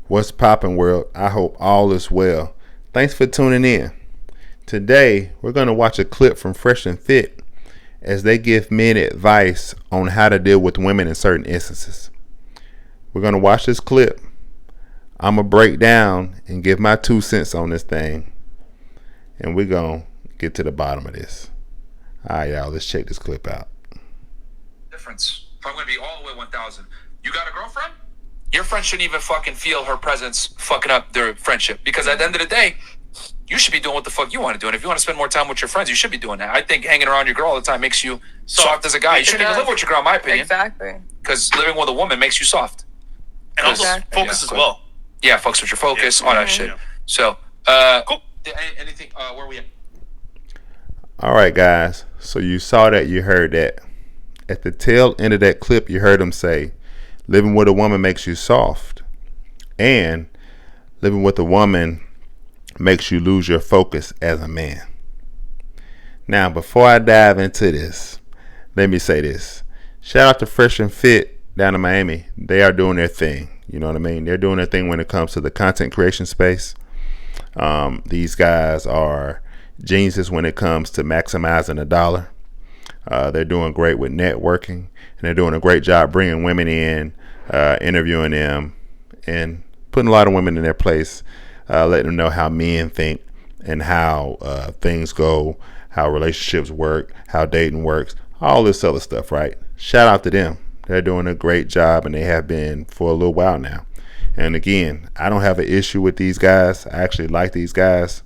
What's poppin', world? I hope all is well. Thanks for tuning in. Today, we're going to watch a clip from Fresh and Fit as they give men advice on how to deal with women in certain instances. We're going to watch this clip. I'm going to break down and give my 2 cents on this thing. And we're going to get to the bottom of this. All right, y'all, let's check this clip out. Difference. If I'm going to be all the way 1,000. You got a girlfriend? Your friend shouldn't even fucking feel her presence fucking up their friendship. Because at the end of the day, you should be doing what the fuck you want to do. And if you want to spend more time with your friends, you should be doing that. I think hanging around your girl all the time makes you soft as a guy. You shouldn't even live with your girl, in my opinion. Exactly. Because living with a woman makes you soft. And also focus as well. Yeah, fucks with your focus, all that shit. Yeah. So, cool. Anything, where are we at? All right, guys. So you saw that, you heard that. At the tail end of that clip, you heard him say, living with a woman makes you soft. And living with a woman makes you lose your focus as a man. Now, before I dive into this, let me say this. Shout out to Fresh and Fit down in Miami. They are doing their thing. You know what I mean? They're doing their thing when it comes to the content creation space. These guys are geniuses when it comes to maximizing a dollar. They're doing great with networking, and they're doing a great job bringing women in, interviewing them, and putting a lot of women in their place, letting them know how men think and how things go, how relationships work, how dating works, all this other stuff, right? Shout out to them. They're doing a great job, and they have been for a little while now. And again, I don't have an issue with these guys. I actually like these guys.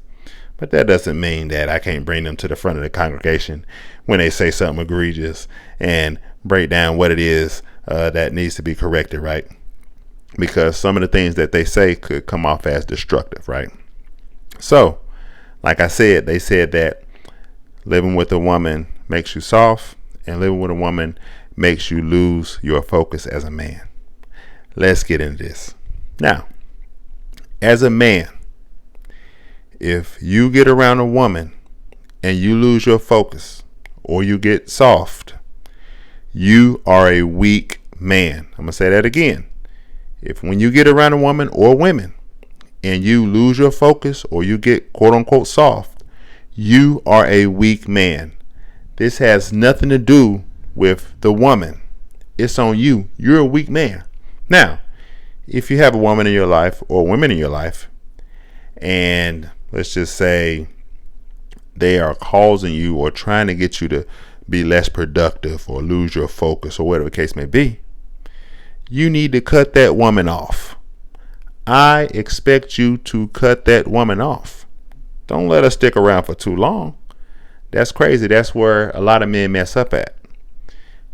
But that doesn't mean that I can't bring them to the front of the congregation when they say something egregious and break down what it is that needs to be corrected, right? Because some of the things that they say could come off as destructive, right? So, like I said, they said that living with a woman makes you soft, and living with a woman makes you lose your focus as a man. Let's get into this. Now, as a man, if you get around a woman and you lose your focus or you get soft, you are a weak man. I'm going to say that again. If when you get around a woman or women and you lose your focus or you get quote unquote soft, you are a weak man. This has nothing to do with the woman. It's on you. You're a weak man. Now, if you have a woman in your life or women in your life, and let's just say they are causing you or trying to get you to be less productive or lose your focus or whatever the case may be, you need to cut that woman off. I expect you to cut that woman off. Don't let her stick around for too long. That's crazy. That's where a lot of men mess up at.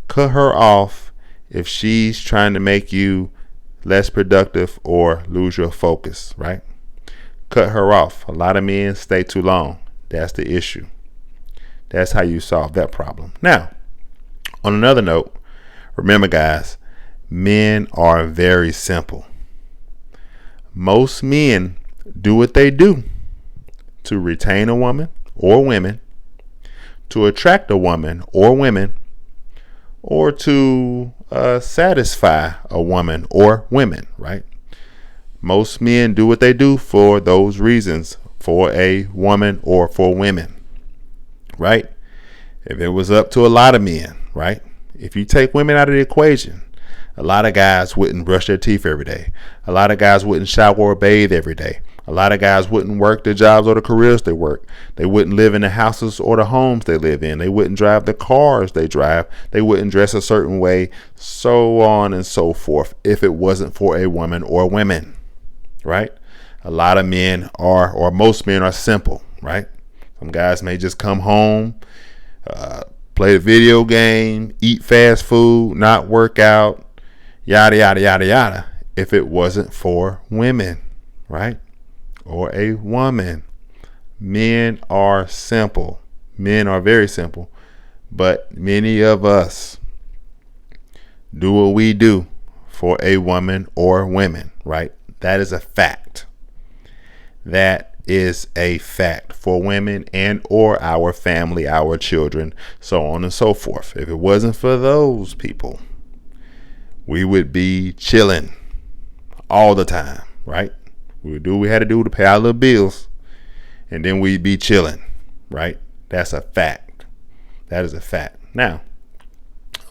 Cut her off if she's trying to make you less productive or lose your focus, right? Cut her off. A lot of men stay too long. That's the issue. That's how you solve that problem. Now, on another note, remember guys, men are very simple. Most men do what they do to retain a woman or women, to attract a woman or women, or to satisfy a woman or women, right? Most men do what they do for those reasons, for a woman or for women, right? If it was up to a lot of men, right? If you take women out of the equation, a lot of guys wouldn't brush their teeth every day. A lot of guys wouldn't shower or bathe every day. A lot of guys wouldn't work the jobs or the careers they work. They wouldn't live in the houses or the homes they live in. They wouldn't drive the cars they drive. They wouldn't dress a certain way, so on and so forth, if it wasn't for a woman or women, right? A lot of men are, or most men are simple, right? Some guys may just come home, play a video game, eat fast food, not work out, yada, yada, yada, yada, if it wasn't for women, right? Or a woman. Men are simple. Men are very simple. But many of us do what we do for a woman or women, right? That is a fact. That is a fact for women and or our family, our children, so on and so forth. If it wasn't for those people, we would be chilling all the time. right? We would do what we had to do to pay our little bills, and then we'd be chilling, right? That's a fact. That is a fact. Now,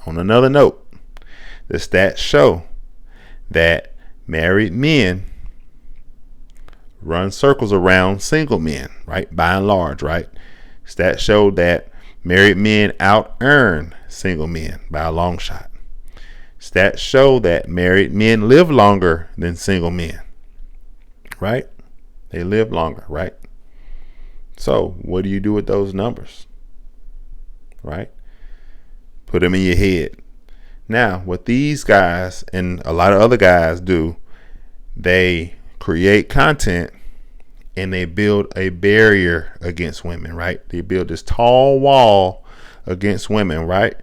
on another note, the stats show that married men run circles around single men, right? By and large, right? Stats show that married men out earn single men by a long shot. Stats show that married men live longer than single men, right? They live longer, right? So what do you do with those numbers, right? Put them in your head. Now, what these guys and a lot of other guys do, they create content and they build a barrier against women, right? They build this tall wall against women, right?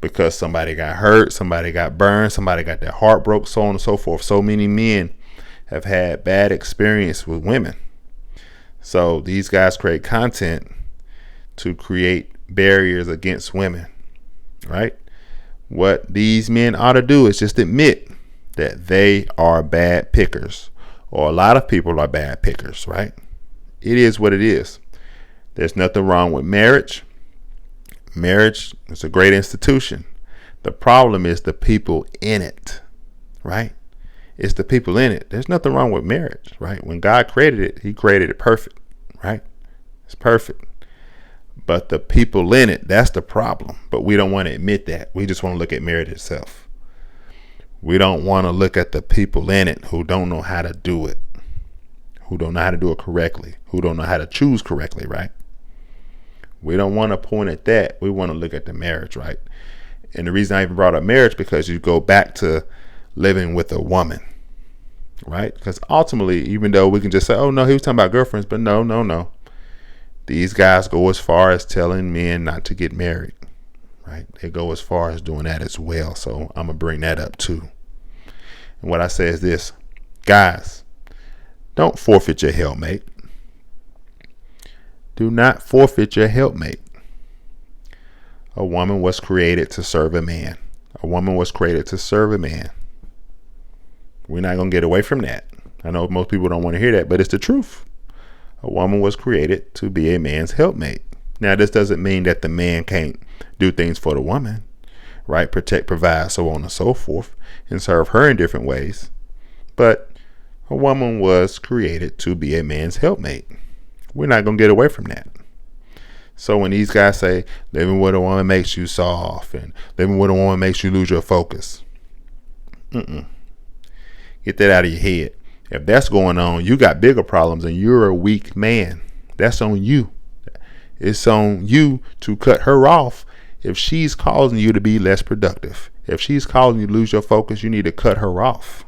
Because somebody got hurt, somebody got burned, somebody got their heart broke, so on and so forth. So many men have had bad experience with women. So these guys create content to create barriers against women, right? What these men ought to do is just admit that they are bad pickers, or a lot of people are bad pickers, right? It is what it is. There's nothing wrong with marriage. Marriage is a great institution. The problem is the people in it, right? It's the people in it. There's nothing wrong with marriage, right? When God created it, he created it perfect, right? It's perfect. But the people in it, that's the problem. But we don't want to admit that. We just want to look at marriage itself. We don't want to look at the people in it who don't know how to do it, who don't know how to do it correctly, who don't know how to choose correctly, right? We don't want to point at that. We want to look at the marriage, right? And the reason I even brought up marriage, because you go back to living with a woman, right? Because ultimately, even though we can just say, oh, no, he was talking about girlfriends, but no. These guys go as far as telling men not to get married, right? They go as far as doing that as well. So I'm going to bring that up too. And what I say is this, guys, don't forfeit your helpmate. Do not forfeit your helpmate. A woman was created to serve a man. A woman was created to serve a man. We're not going to get away from that. I know most people don't want to hear that, but it's the truth. A woman was created to be a man's helpmate. Now, this doesn't mean that the man can't do things for the woman, right? Protect, provide, so on and so forth, and serve her in different ways. But a woman was created to be a man's helpmate. We're not going to get away from that. So when these guys say living with a woman makes you soft and living with a woman makes you lose your focus, get that out of your head. If that's going on, you got bigger problems and you're a weak man. That's on you. It's on you to cut her off if she's causing you to be less productive. If she's causing you to lose your focus, you need to cut her off.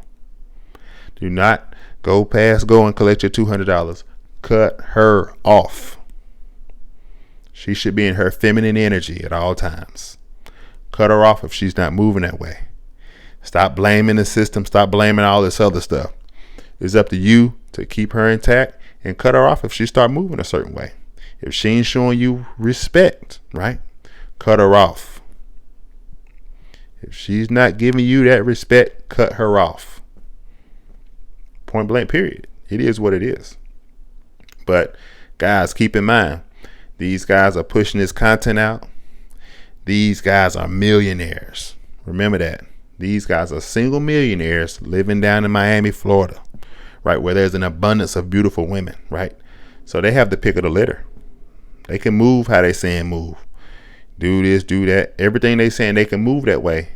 Do not go past go and collect your $200. Cut her off. She should be in her feminine energy at all times. Cut her off if she's not moving that way. Stop blaming the system. Stop blaming all this other stuff. It's up to you to keep her intact and cut her off if she start moving a certain way. If she ain't showing you respect, right? Cut her off. If she's not giving you that respect, cut her off. Point blank, period. It is what it is. But guys, keep in mind, these guys are pushing this content out. These guys are millionaires. Remember that. These guys are single millionaires living down in Miami, Florida, right, where there's an abundance of beautiful women, right? So they have the pick of the litter. They can move how they saying move. Do this, do that. Everything they saying they can move that way.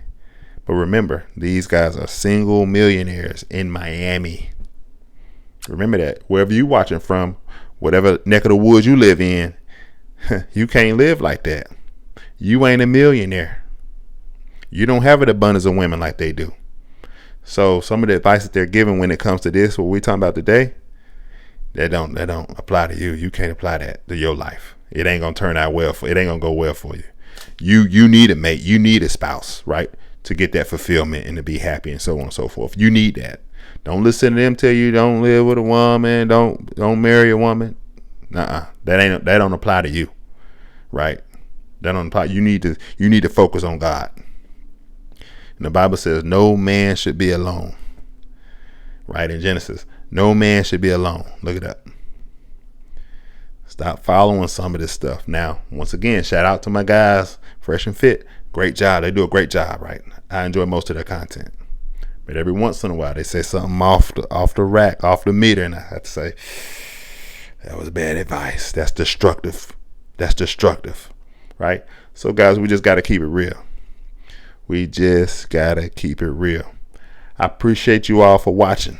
But remember, these guys are single millionaires in Miami. Remember that. Wherever you watching from, whatever neck of the woods you live in, you can't live like that. You ain't a millionaire. You don't have an abundance of women like they do. So some of the advice that they're giving when it comes to this, what we're talking about today, that don't apply to you. You can't apply that to your life. It ain't gonna turn out well it ain't gonna go well for you. You need a mate. You need a spouse, right, to get that fulfillment and to be happy and so on and so forth. You need that. Don't listen to them tell you don't live with a woman, don't marry a woman. That don't apply to you, right? That don't apply. You need to focus on God. And the Bible says no man should be alone, right in Genesis. No man should be alone. Look it up. Stop following some of this stuff. Now, once again, shout out to my guys, Fresh and Fit. Great job. They do a great job, right? I enjoy most of their content. But every once in a while, they say something off the rack, off the meter, and I have to say, that was bad advice. That's destructive. That's destructive, right? So, guys, we just got to keep it real. We just got to keep it real. I appreciate you all for watching.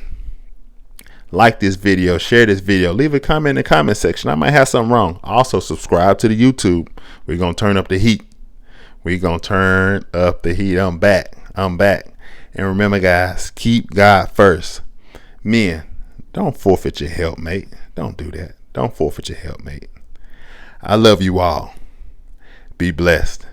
Like this video, share this video, leave a comment in the comment section. I might have something wrong. Also, subscribe to the YouTube. We're going to turn up the heat. We're going to turn up the heat. I'm back. And remember, guys, keep God first. Men, don't forfeit your helpmate. Don't do that. Don't forfeit your helpmate. I love you all. Be blessed.